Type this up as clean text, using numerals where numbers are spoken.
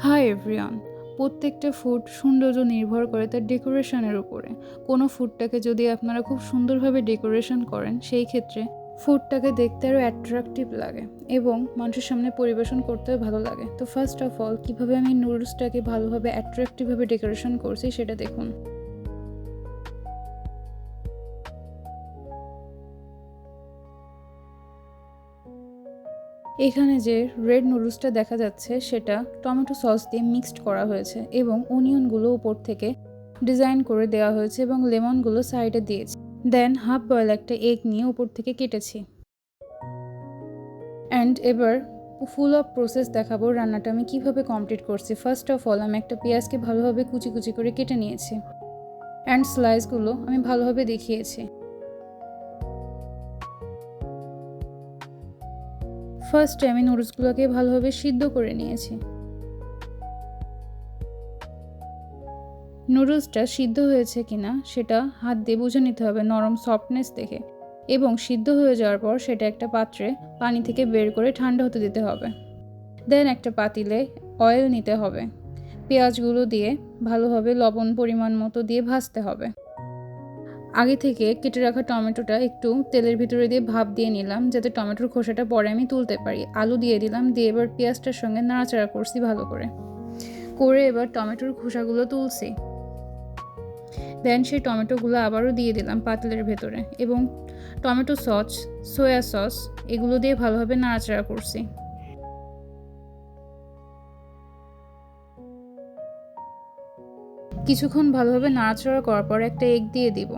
Hi everyone. প্রত্যেকটা food সৌন্দর্য নির্ভর করে তার ডেকোরেশনের উপরে। কোনো ফুডটাকে যদি আপনারা খুব সুন্দরভাবে ডেকোরেশন করেন, সেই ক্ষেত্রে ফুডটাকে দেখতে আরও অ্যাট্রাকটিভ লাগে এবং মানুষের সামনে পরিবেশন করতেও ভালো লাগে। তো ফার্স্ট অফ অল কীভাবে আমি নুডলসটাকে ভালোভাবে অ্যাট্রাকটিভভাবে ডেকোরেশন করছি সেটা দেখুন। এখানে যে রেড নুডলসটা দেখা যাচ্ছে সেটা টমেটো সস দিয়ে মিক্সড করা হয়েছে এবং অনিয়নগুলো উপর থেকে ডিজাইন করে দেওয়া হয়েছে এবং লেমনগুলো সাইডে দিয়েছি। দেন হাফ বয়েল একটা এগ নিয়ে উপর থেকে কেটেছি। অ্যান্ড এবার ফুল অফ প্রসেস দেখাবো রান্নাটা আমি কিভাবে কমপ্লিট করছি। ফার্স্ট অফ অল আমি একটা পেঁয়াজকে ভালোভাবে কুচি কুচি করে কেটে নিয়েছি অ্যান্ড স্লাইসগুলো আমি ভালোভাবে দেখিয়েছি। ফার্স্টে আমি নুডলসগুলোকে ভালোভাবে সিদ্ধ করে নিয়েছি। নুডলসটা সিদ্ধ হয়েছে কিনা সেটা হাত দিয়ে বুঝে নিতে হবে নরম সফটনেস দেখে, এবং সিদ্ধ হয়ে যাওয়ার পর সেটা একটা পাত্রে পানি থেকে বের করে ঠান্ডা হতে দিতে হবে। দেন একটা পাতিলে অয়েল নিতে হবে, পেঁয়াজগুলো দিয়ে ভালোভাবে লবণ পরিমাণ মতো দিয়ে ভাজতে হবে। আগে থেকে কেটে রাখা টমেটোটা একটু তেলের ভিতরে দিয়ে ভাপ দিয়ে নিলাম যাতে টমেটোর খোসাটা পরে আমি তুলতে পারি। আলু দিয়ে দিলাম, দিয়ে এবার পেঁয়াজটার সঙ্গে নাড়াচাড়া করছি ভালো করে এবার টমেটোর খোসাগুলো তুলছি। দেন সেই টমেটোগুলো আবারও দিয়ে দিলাম পাতিলের ভেতরে এবং টমেটো সস, সয়া সস এগুলো দিয়ে ভালোভাবে নাড়াচাড়া করছি। কিছুক্ষণ ভালোভাবে নাড়াচাড়া করার পর একটা এগ দিয়ে দিব।